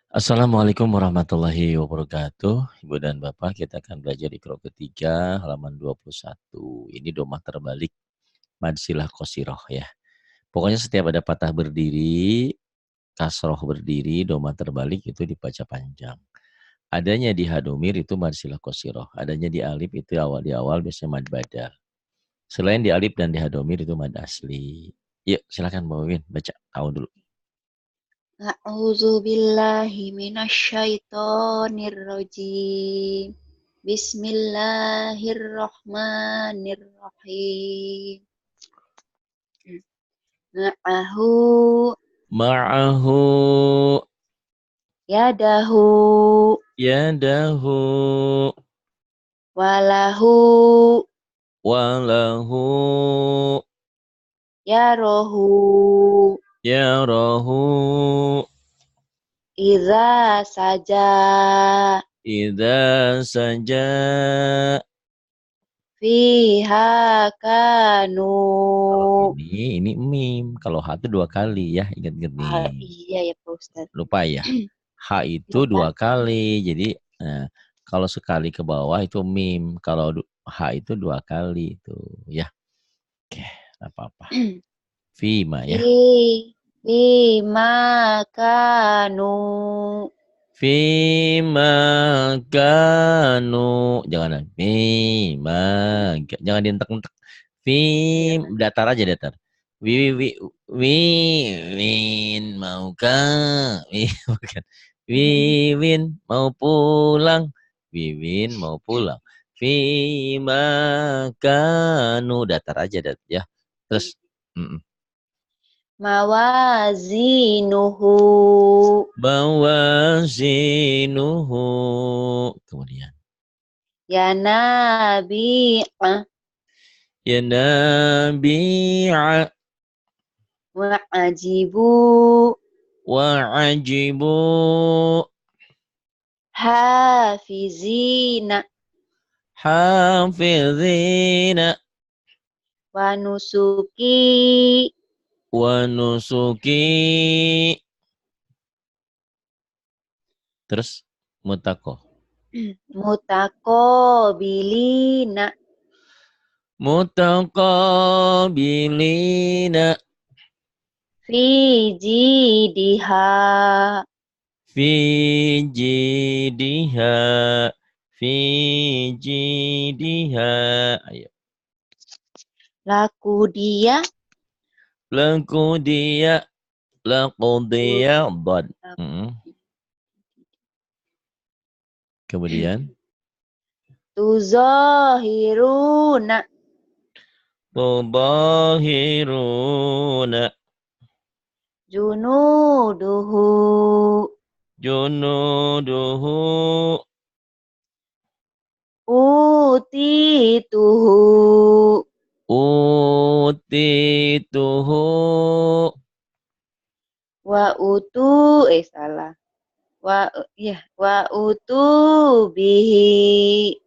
Assalamualaikum warahmatullahi wabarakatuh. Ibu dan Bapak, kita akan belajar Iqra ketiga, halaman 21. Ini domah terbalik, mad silah qasirah ya. Pokoknya setiap ada patah berdiri, kasroh berdiri, domah terbalik itu dibaca panjang. Adanya di hadomir itu mad silah qasirah. Adanya di alif itu di awal biasanya mad badal. Selain di alif dan di hadomir itu mad asli. Yuk, silakan Mbak Win baca. Tahu dulu. A'udzu billahi minasyaitonir rajim. Bismillahirrahmanirrahim. Ma'ahu Ma'ahu yadahu yadahu walahu walahu yarahu yarahu idza saja idza saja. fiha kanu. Kalau ini mim. Kalau ha itu dua kali ya, ingat-ingat nih. Iya ya Pak Ustadz. Lupa ya. Ha itu Lupa. dua kali. Jadi kalau sekali ke bawah itu mim. Kalau ha itu dua kali itu ya. Oke, apa-apa. Fima ya. Fima kanu. Fima kanu. Jangan. Fima. Jangan dientek-entek. Iya, Fim. Kak. Datar aja datar. Wi, wi, wi, wi, win, maukah? Bukan. Wiwin, mau pulang. Wiwin, mau pulang. Fima kanu. Datar aja, ya. Terus. Mawazinuhu. Bawazinuhu. Kemudian. Ya nabi'ah. Ya nabi'a Wa'ajibu. wa'ajibu Hafizina. hafizina Wa nusuki. wa nusuki. Terus mutako. Mutakobilina. Mutaqabilina Fi jidiha. fi jidiha fi jidiha. Ayo. Laku dia. Laku dia laku dia dad. Kemudian Tuzahiruna. tudahiruna Junuduhu. junuduhu Utituhu. utituhu Salah. Wa utu bihi.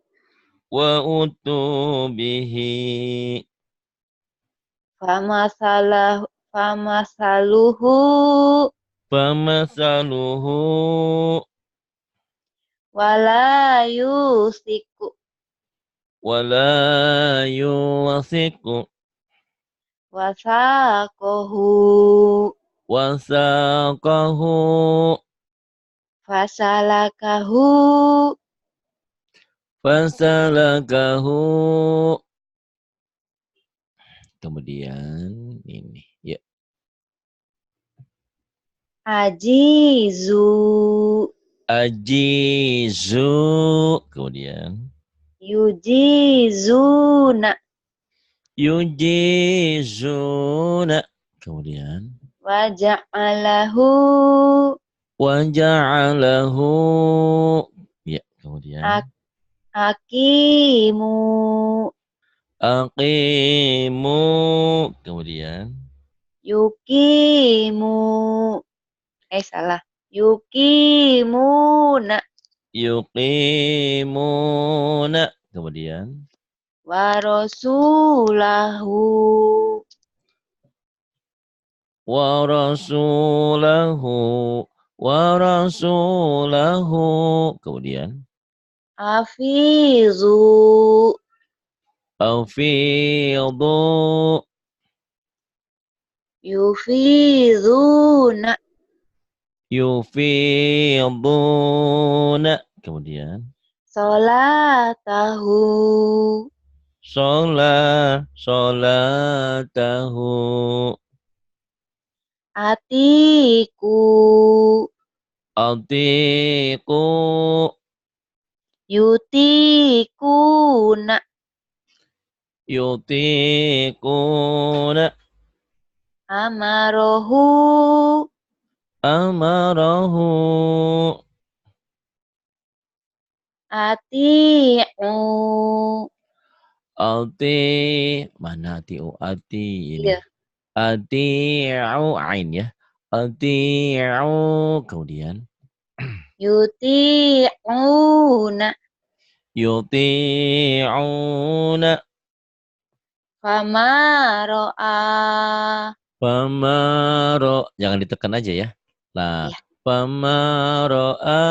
wa utubihi Famasaluhu. famasaluhu Wala yusiku. wala yuwasiku Wasakohu. wasaqahu Fasalakahu. fasalakahu. Kemudian ini ya. Ajizu. Ajizu. Kemudian Yujizuna. yujizuna. Kemudian Waja'alahu. waja'alahu. Ya, kemudian Akimu. aqimu. Kemudian Yukimu. Salah. Yukimuna. yuqimuna. Kemudian Warasulahu. wa rasulahu wa rasulahu. Kemudian Afizu. afidu. Yufizuna. Yufiduna. Kemudian Salatahu. Solatahu. Atiku. Atiku. Yutikuna. Yutikuna. Amarohu. Amarahu. Ati'u. Ati. Mana tiu? Ati ini. Iya. Ati'u ain ya. Ati'u. Kemudian Yuti'una. yuti'una. Fama ro'a. Famaro. Jangan ditekan aja ya. Nah, Iya. famaro'a.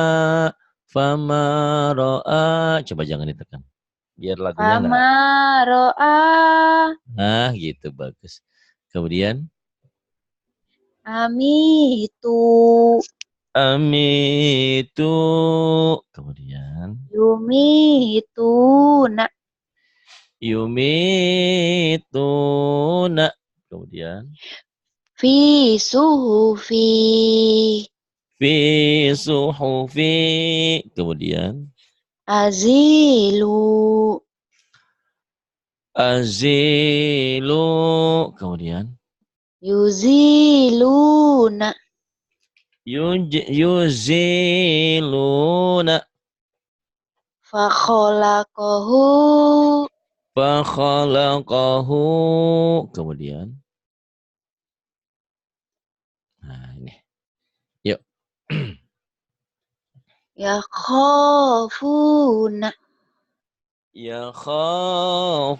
Famaro'a. Coba jangan ditekan. Biar lagunya enggak. Fama ro'a. Nah, gitu bagus. Kemudian Amitu. amitu. Kemudian Yumituna. yumituna. Kemudian Fi suhufi. fi suhufi. Kemudian Azilu. azilu. Kemudian Yuziluna. yuziluna. Fakholaqahu. Fakhalaqahu. Kemudian nah ini. Yuk. Yakhafuna. Ya khafuna.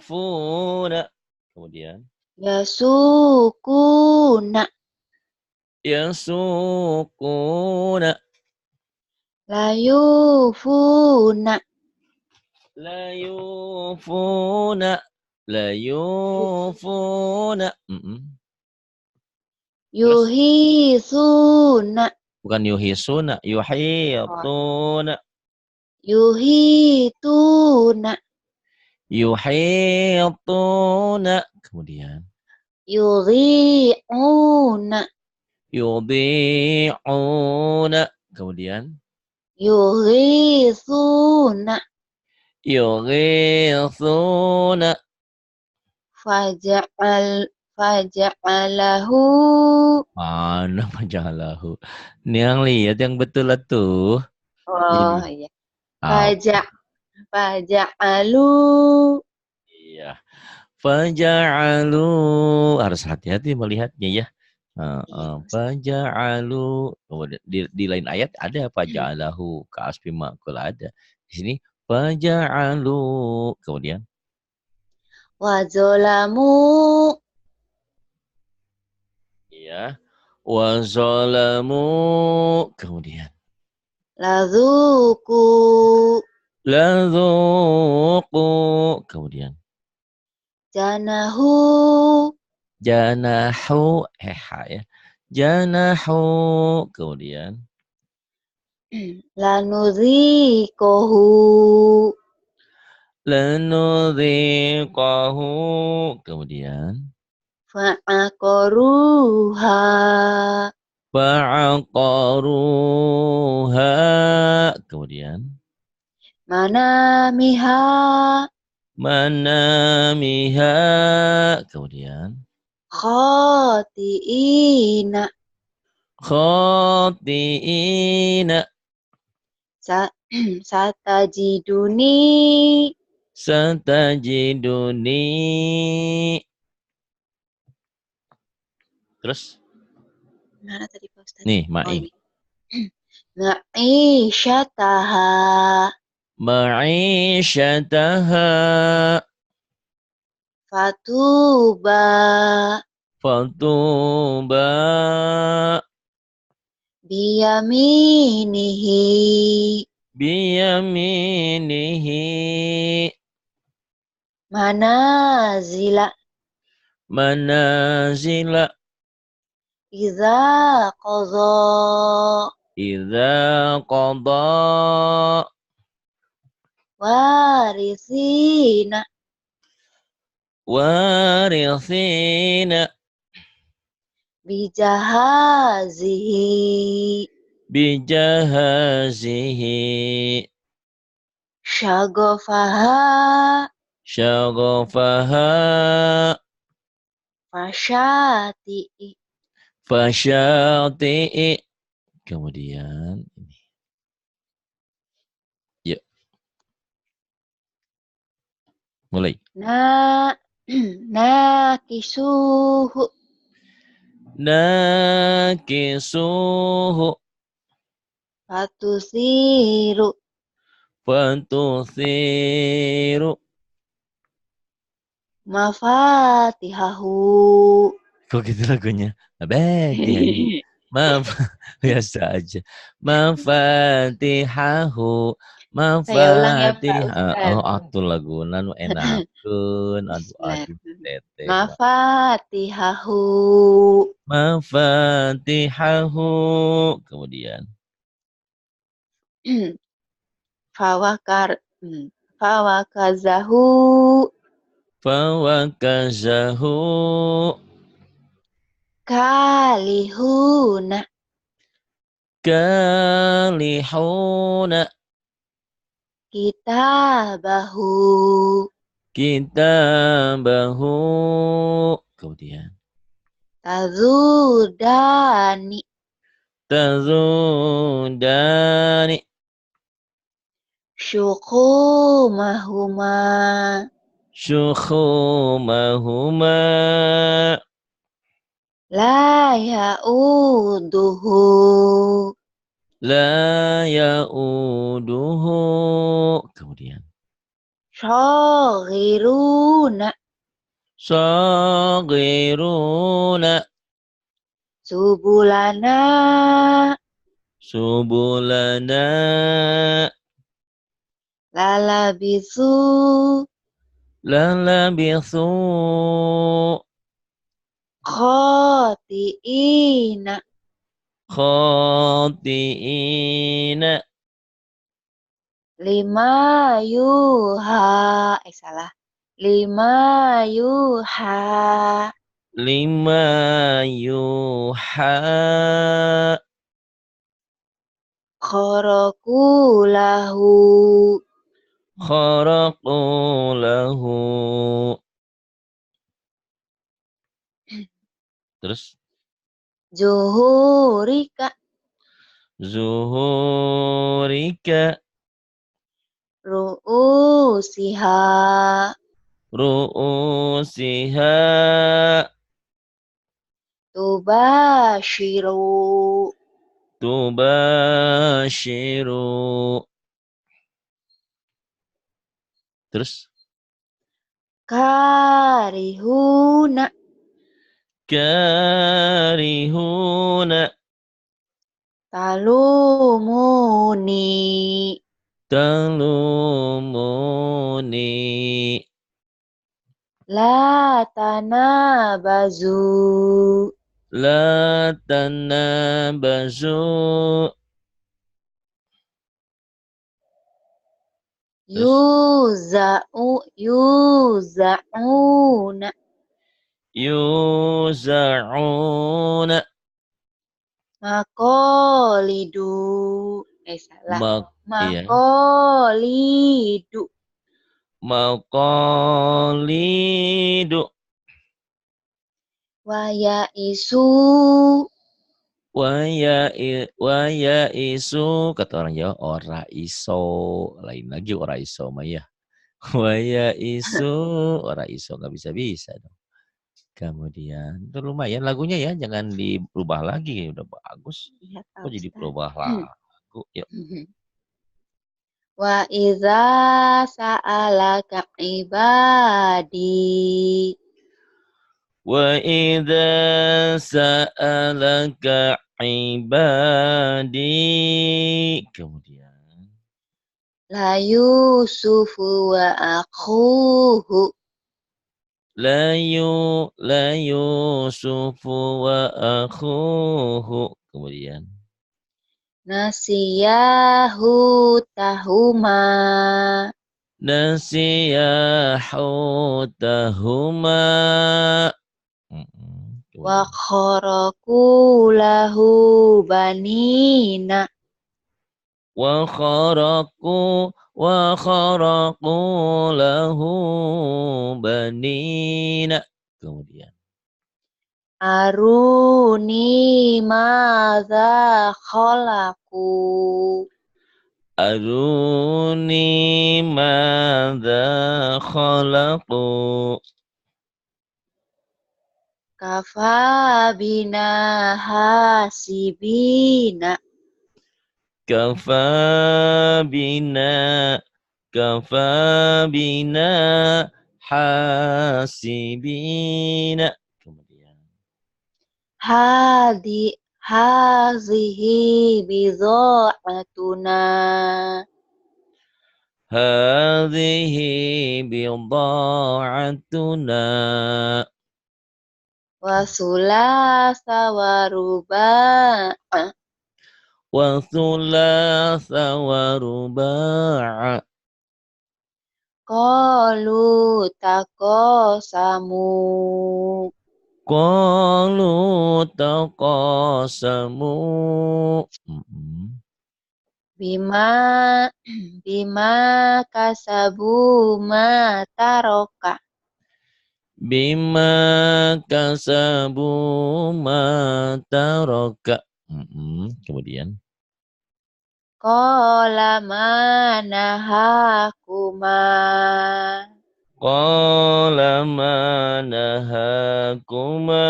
Kemudian Yasukuna. yasukuna. Layufuna. Layufuna. Layufuna. Terus Yuhisuna. bukan yuhisuna, Oh, yuhituna. yuhituna. Yuhituna. Kemudian Yudhi'una. yudhi'una. Kemudian Yughithuna. yughithuna. Faja'alahu. Mana majalahu. Ini yang lihat yang betul tuh. Oh Ini. iya. Apa? Faja'alu. Iya. Faja'alu. Harus hati-hati melihatnya ya. Iya, Mas. Faja'alu. Kemudian di lain ayat ada faja'alahu. Ka'asfi ma'kul ada. Di sini faja'alu. Kemudian Wazolamu. iya. Wa zalamu. Kemudian Ladzuku. ladzuqu. Kemudian Janahu. janahu. Ya. Janahu. Kemudian Lanudhikohu. lanudhiqahu. Kemudian Fa'aqaruha. fa'aqaruha. Kemudian Manamiha. manamiha. Kemudian Khati'ina. khati'ina. Satajiduni. Satajiduni. Terus Mana tadi Pak Ustadz? nih Oh ma'i. ini. Ma'isyataha. Ma'isyataha. Fatuba. Fatuba. biyaminihi biyaminihi manazila manazila idza qadha idza qada warisina warithina bijahazihi bijahazihi syagofaha syaghafaha fasyati'i fasyati'i. Kemudian ini. Yuk, mulai. na nakisuhu Nakisuhu fatusiru fatuthiru. mafatihahu Kok gitu lagunya? Abadihan. Maaf, biasa aja. Mafatihahu. Saya ulang ya Pak Mafatiha. Oh, Ustadz. atul lagu nanu enakeun. Aduh, aduh, Bismillahirrahmanirrahim. teteh. Mafatihahu Mafatihahu. Kemudian. fawakar fawakazahu Fawakazahu. kalihuna Kalihuna. kitabahu Kitabahu. Kemudian. tazudani Tazudani. syukumahuma Syukhumahuma. la ya'uduhu La ya'uduhu. Kemudian. syaghiruna Saghiruna. subulana Subulana. lalabisu Lalabithu. khati'ina Khati'ina. lima yuha salah lima yuha Lima yuha. kharaqulahu Kharaqu lahu. Terus. zuhurika Zuhurika. ru'usiha Ru'usiha. tubashiru Tubashiru. Terus. karihuna Karihuna. talumuni Talumuni. la tanabazu La tanabazu. Terus. yuza'una Yuza'una. makolidu salah Iya. makolidu Maqalidu. wayaisu Waya isu. Kata orang Jawa, ora iso. Lain lagi ora iso mah ya. Waya isu. Ora iso. Gak bisa-bisa dong. Kemudian. Itu lumayan lagunya ya. Jangan dirubah lagi. Udah bagus. ya Pak Kok jadi Ustadz. berubah lagu. Yuk. Wa idza sa'alaka ibadi Wa idza sa'alaka ibadi. Kemudian La Yusufu wa akhuhu. la Yusufu wa akhuhu. Kemudian Nasiyahu tahuma. nasiya hutahuma. Wa Kemudian kharaku lahu banina. wa kharaqu lahu banina. Kemudian Aruni madza khalaqu. aruni madza khalaqu. Kafa bina hasibina. Kafa bina kafa bina hasibina. Kemudian Hazihi bidha'atuna. hadhihi bidha'atuna. Wasulasa waruba'a. Wa thulatha wa ruba'a. Qalu taqasamu. Qalu taqasamu. Bima bima kasabu ma taroka. Bima kasabu ma taraka. Kemudian Qala manahakuma. qala ma nahakuma.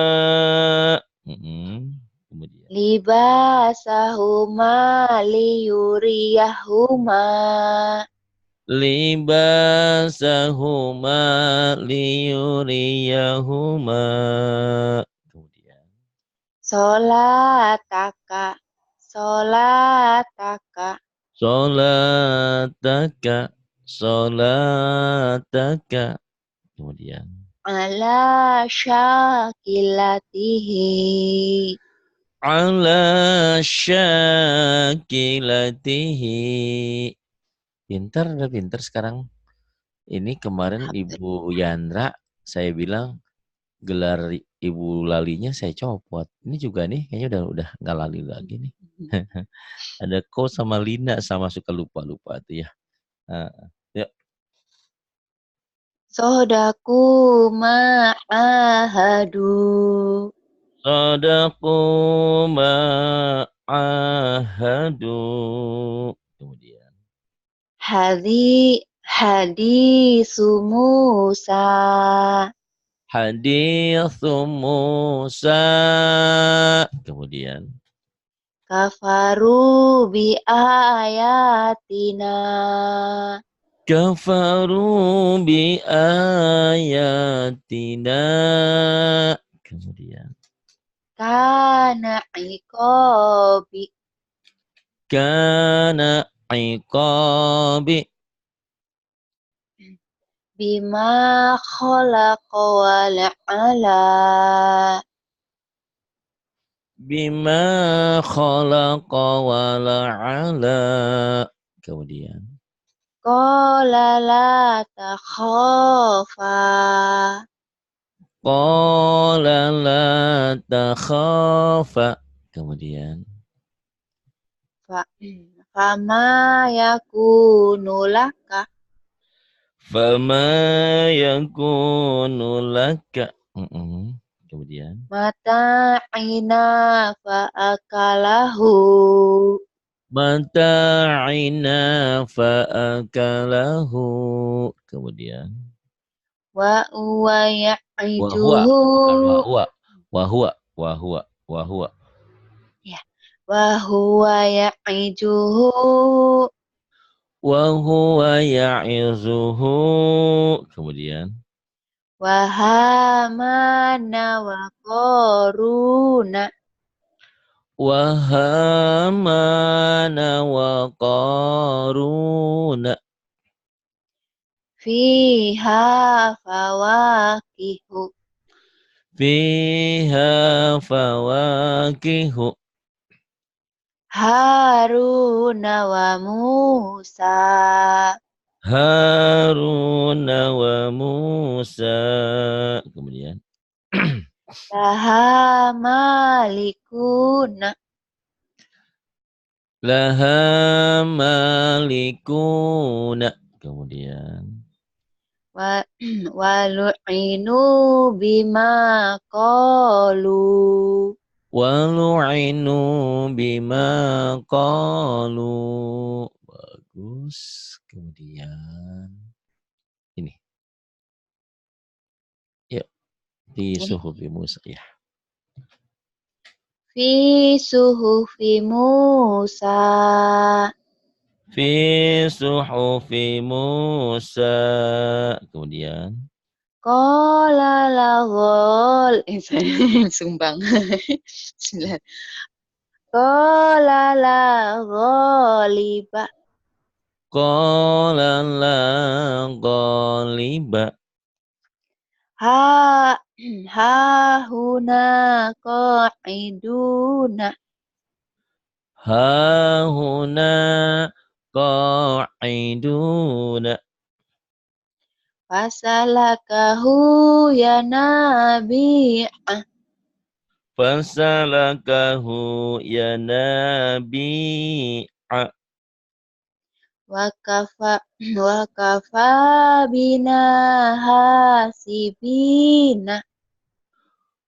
Kemudian Libasahuma liyuriyahuma. libasahuma liyuriyahuma. Kemudian Sholataka. Sholataka. sholataka sholataka. Kemudian Ala syakilatihi. ala syakilatihi. Pintar, udah pintar sekarang. Ini kemarin Ibu Yandra, saya bilang gelar Ibu Lalinya saya copot. Ini juga nih, kayaknya udah nggak lali lagi nih. Ada Ko sama Lina sama suka lupa-lupa tuh ya. Yuk. Sodaku ma'ahadu. Sadaqu ma'ahadu. Kemudian Hadisu Musa. hadithu Musa. Kemudian Kafaru bi ayatina. kafaru bi ayatina. Kemudian Kana iqabi. kana iqabi. Bima khalaqa wala'ala. Bima khalaqa wala'ala. Kemudian Qala la takhafa. qala la takhafa. Kemudian Fama yakunu laka. fama yakunu laka. Kemudian Mata'ina fa'akalahu. mata'ina fa'akalahu. Kemudian Wa uwa wahwa, bukan ya'iduhu. wahwa. Ya. Wa huwa ya'iduhu. Wa huwa ya'izuhu. Kemudian Wa hamana wa qaruna. Wa Hamana wa Qaruna. Fiha fawakihu. Fiha fawakihu. Haruna wa Musa. Haruna wa Musa. Kemudian. Laha malikuna. Laha malikuna. Kemudian. Walu'inu bima qalu. Walu'inu bima qalu. Bagus. Kemudian. Ini. Yuk. Di Ini. suhufi Musa. Ya. Fi suhufi Musa. Fi suhufi Musa. Kemudian. Qala laghol. Sumbang. Qala lagholiba. Qala la ghaliba. Ha huna qa'iduna. Ha huna qa'iduna. Fasalakahu ya nabi'ah. Fasalakahu ya nabi'a. Wakafa bina hasibina.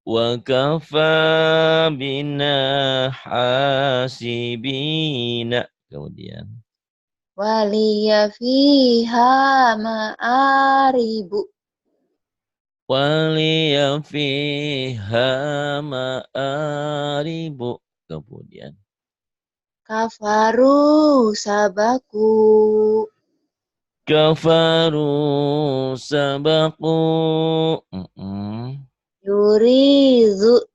Wa kafa bina hasibina. Kemudian. Waliya fiha ma'aribu. Waliya fiha ma'aribu. Kemudian. Kafaru sabaku. Kafaru sabaku.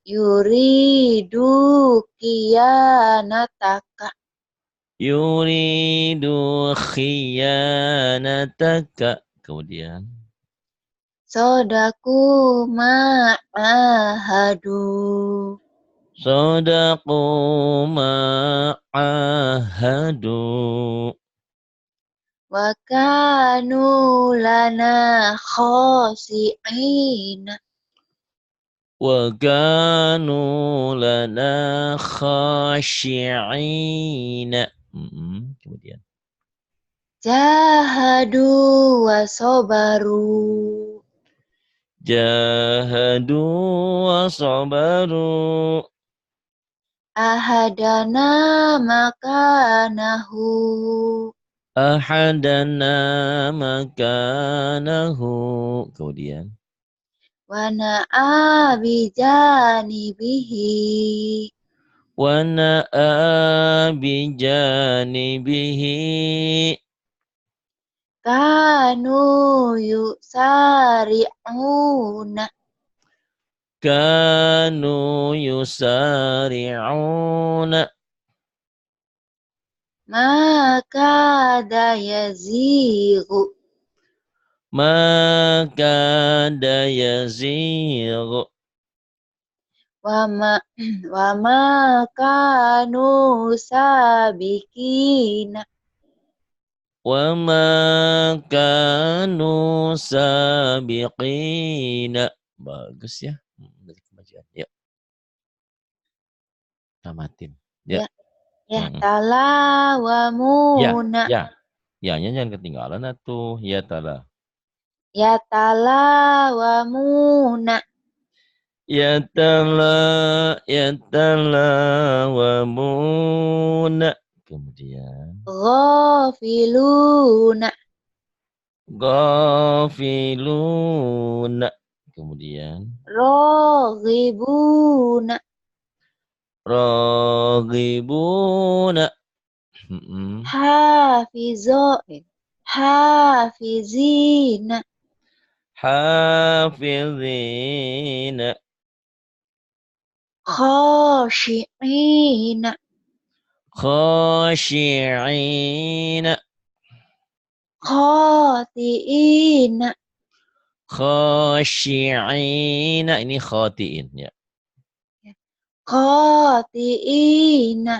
Yuridu kiyanataka. Yuridu khiyanataka. Kemudian. Sodaku ma'ahadu. Sadaqu ma'ahadu. Wa kanu lana khosi'ina. Wa kanu lana khashi'ina. Kemudian. Jahadu wa sobaru. Jahadu wa sabaru. Ahadana makanahu. Ahadana makanahu. Kemudian. Wa na'a bijanibihi. Wa na'a bijanibihi. Kanu yusari'una. Kanu yusari'una. Maka dayazigu. Maka dayazighu. Wa ma kanu sabikina. Wa ma kanu sabiqina. Bagus ya. Dari kemajuan. Ya, tamatin. Ya. Ya tala wa Ya, muna. ya. Ya-nya jangan ketinggalan atuh. Ya tala. Ya tala wa muna. Ya tala wa muna. Kemudian. Ghafiluna. Ghafiluna. Kemudian. Raghibuna. Raghibuna. Hafizina. Hafizina. khashi'ina, khashi'ina, khati'ina, khashi'ina. Ini khotiin ya. khati'ina,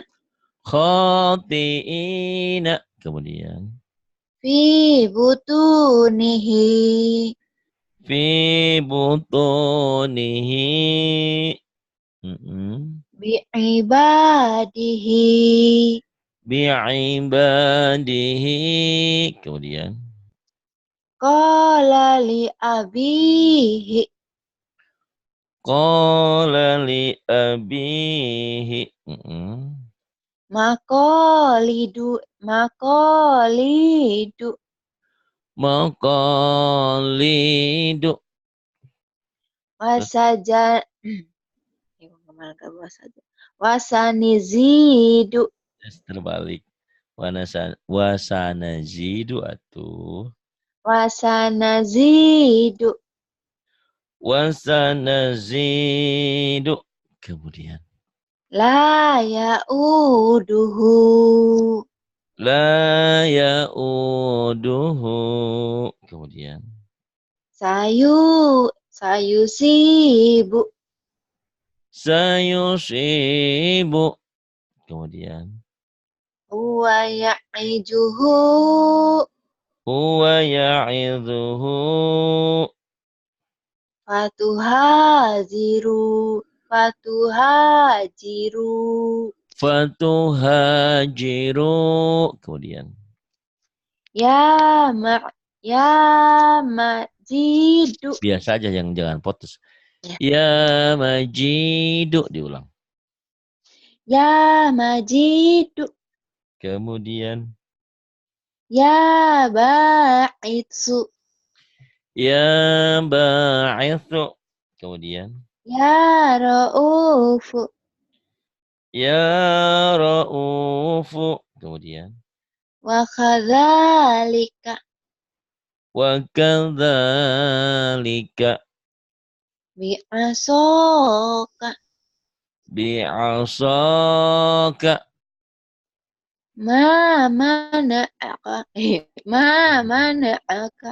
Khotiina. Kemudian fi butunihi, fi butunihi. bi'ibadihi, Bi'ibadihi. Kemudian qala li abihi, qala li abihi. maqalidu, maqalidu, Maqalidu. Terus wasaja, wasanizidu, terbalik. Wasanazidu atuh. wasanazidu, Wasanazidu. Kemudian la ya'uduhu, la ya'uduhu. Kemudian sayusibu, sayusibu. Kemudian huwa ya'ijuhu, huwa ya'idhuhu. fatuhaziru, fatuhajiru, Fatuhajiru. Kemudian ya ma, ya majidu, biasa aja, yang jangan putus. ya, Ya majidu. Diulang. ya majidu, Kemudian ya ba'itsu, ya ba'ithu. Kemudian ya ra'ufu, ya ra'ufu. Kemudian wa kadzalika, wa kadzalika bi'asoka, bi'asaka. ma mana'aka, ma mana'aka,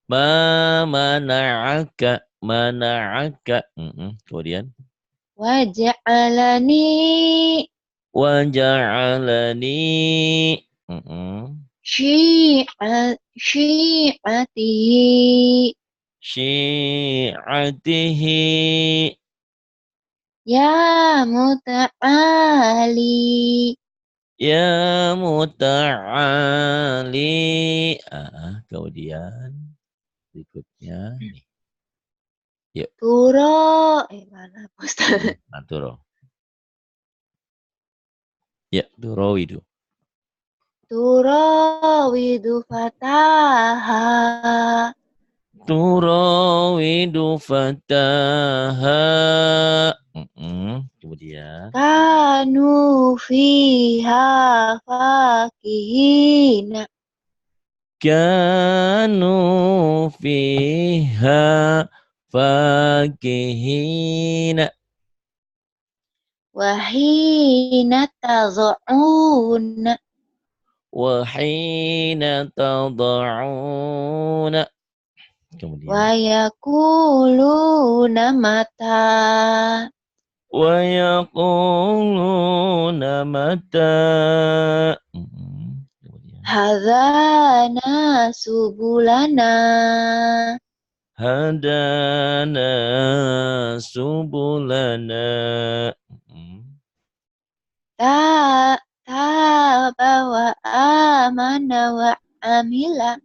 Ma mana'aka. Mana'aka. Kemudian waja'alani wa ja'alani. syi'atihi, Syi'atihi. ya muta'ali, Ya muta'ali. Kemudian berikutnya nih. Yuk. mana Ustaz? Naturo. Ya, turawidu. Turawidu fataha, Turawidu fataha. Kemudian kanu fiha fakihina, kanu fiha fakihina. wahina tad'una, Wahina tada'una. Kemudian wa yakuluna mata, wa yaquluna mata. Kemudian hadana subulana, hadana subulana. ta taba wa amana wa amila,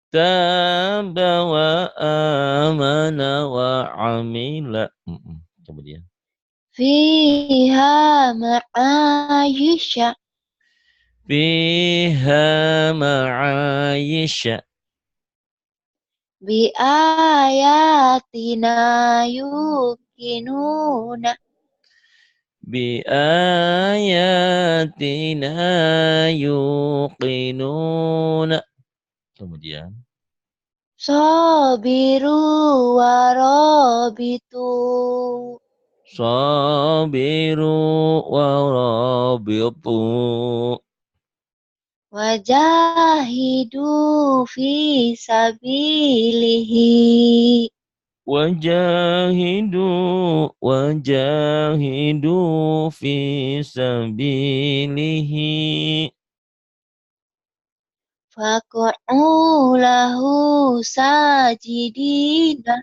Taba wa amana wa amila. Kemudian fiha ma'ayisha, fiha ma'ayisha. bi ayatina yukinuna, Bi ayatina yuqinuna. Kemudian sabiru warabitu, Sabiru wa rabitu. Wajahidu fi sabilihi. Wajahidu fi sabilihi. Faqa'u lahu sajidina.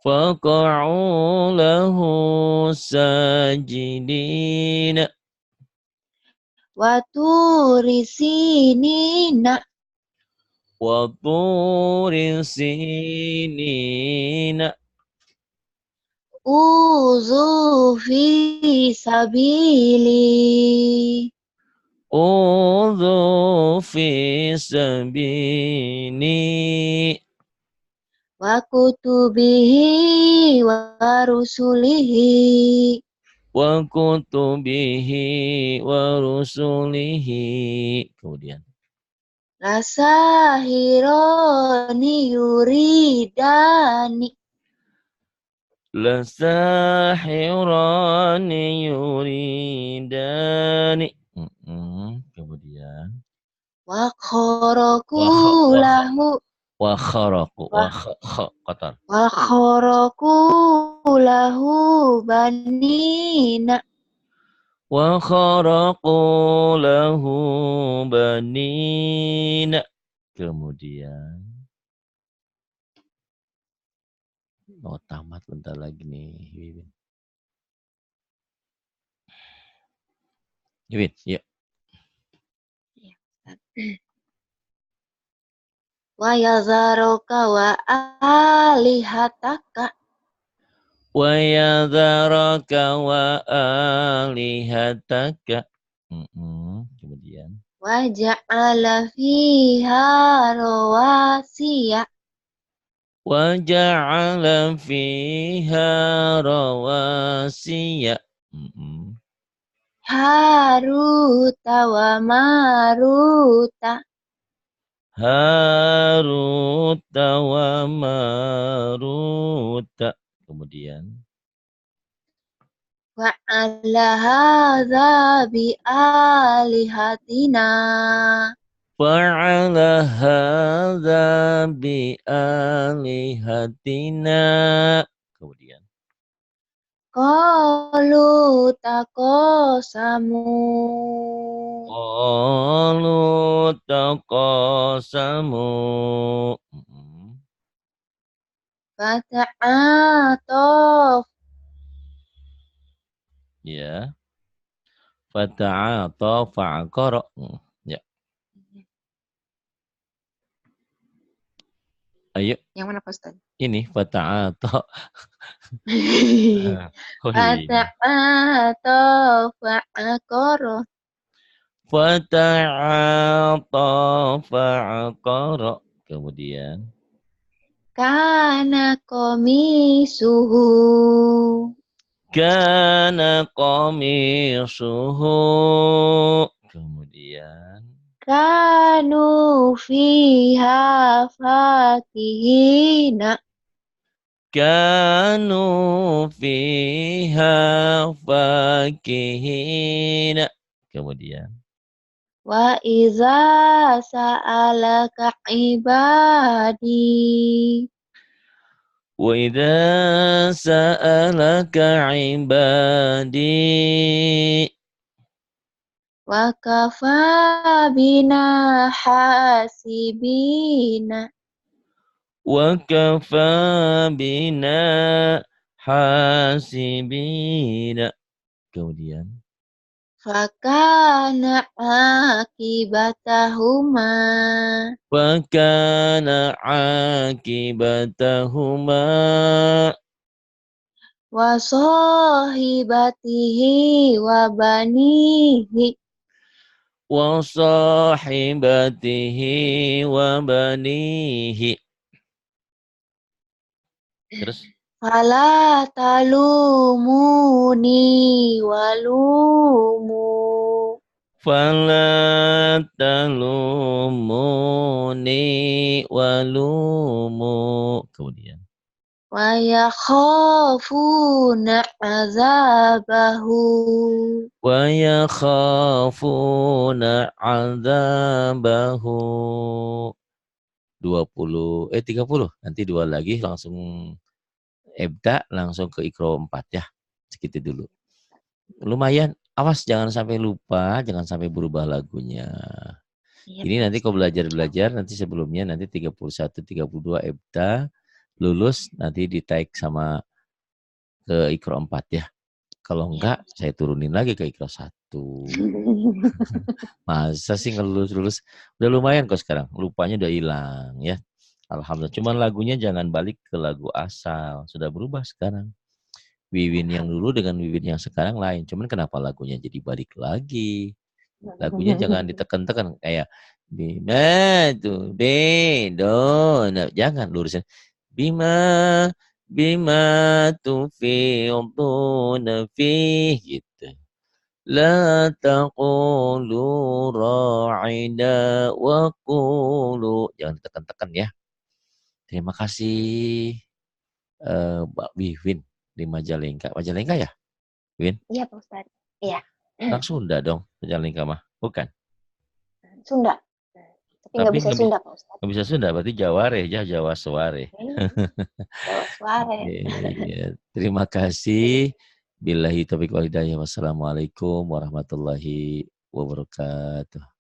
Faqa'u lahu sajidina. Waturi sinina. Waturi sinina. Uzu fi sabili. Udhu fi sabini. Wa kutubihi wa rusulihi. Wa kutubihi wa rusulihi. Kemudian. Lasahironi yuridani. Lasahirani yuridani. Kemudian. Wa kharaku lahu. Wa kharaku. Qatar. Wa kharaku lahu banina. Wa kharaqu lahu banina. Kemudian. Oh, tamat bentar lagi nih. Win, yuk. Wa yazaruka wa alihataka. Wa yadharaka wa alihataka. Kemudian. Wa ja'ala fiha rawasiya. Wa ja'ala fiha rawasiya. Haruta wa maruta. Haruta wa maruta. Kemudian. Wa ala hadza bi alihatina. Fa'ala hadza bi alihatina. Kemudian. Qalu taqasamu. Qalu taqasamu. Fata'atof. Ya. Fata'ata fa'aqara. Ya. Ayo. Yang mana Pak Ustaz? Ini fata'ata. Oh iya. Fata'atof fa'aqara. Fata'ata fa'aqara. Kemudian. Kana komisuhu. Kana qamisuhu. Kemudian. Kanu fiha fakihina. Kanu fiha fakihina. Kemudian. Wa iza sa'alaka ibadi. Wa idza sa'alaka ibadi. Wa kafa bina hasibina. Wa kafa bina hasibina. Kemudian. Fakana akibatahuma. Fakana akibatahuma. Wa sahibatihi wa banihi. Wa sahibatihi wa banihi. Terus. Fala talumuni walumu. Fala talumuni walumu. Kemudian. wa yakhafuna azabahu. Wa yakhafuna 'adzabahu. 30. Nanti 2 lagi langsung ebda, langsung ke Iqra 4 ya. Segitu dulu. Lumayan, awas jangan sampai lupa, jangan sampai berubah lagunya. Iya, Ini Pak nanti kau Ustadz. belajar-belajar, nanti sebelumnya nanti 31, 32 ebda, lulus nanti di-tag sama ke Iqra 4 ya. Kalau Iya, enggak, Pak Ustadz. saya turunin lagi ke Iqra 1. Masa sih ngelulus-lulus? Udah lumayan kok sekarang, lupanya udah hilang ya. Alhamdulillah. Cuman lagunya jangan balik ke lagu asal, sudah berubah sekarang. Wiwin yang dulu dengan Wiwin yang sekarang lain. Cuman kenapa lagunya jadi balik lagi? Lagunya jangan ditekan-tekan kayak Bima tuh be do nah, jangan lurusin Bima Bima tuh fi gitu. La taqulu ra'ina wa qulu. Jangan ditekan-tekan ya. Terima kasih Mbak Wiwin di Majalengka. Majalengka ya, Win? Iya, Pak Ustadz. Iya. Orang Sunda dong, Majalengka mah. Bukan. Sunda. Tapi nggak Tapi bisa Sunda, Pak Ustadz. nggak bisa Sunda, berarti Jaware ya, Jawa Suare. Jawa suara. Iya. Terima kasih. Billahi taufiq wal hidayah. Wassalamualaikum warahmatullahi wabarakatuh.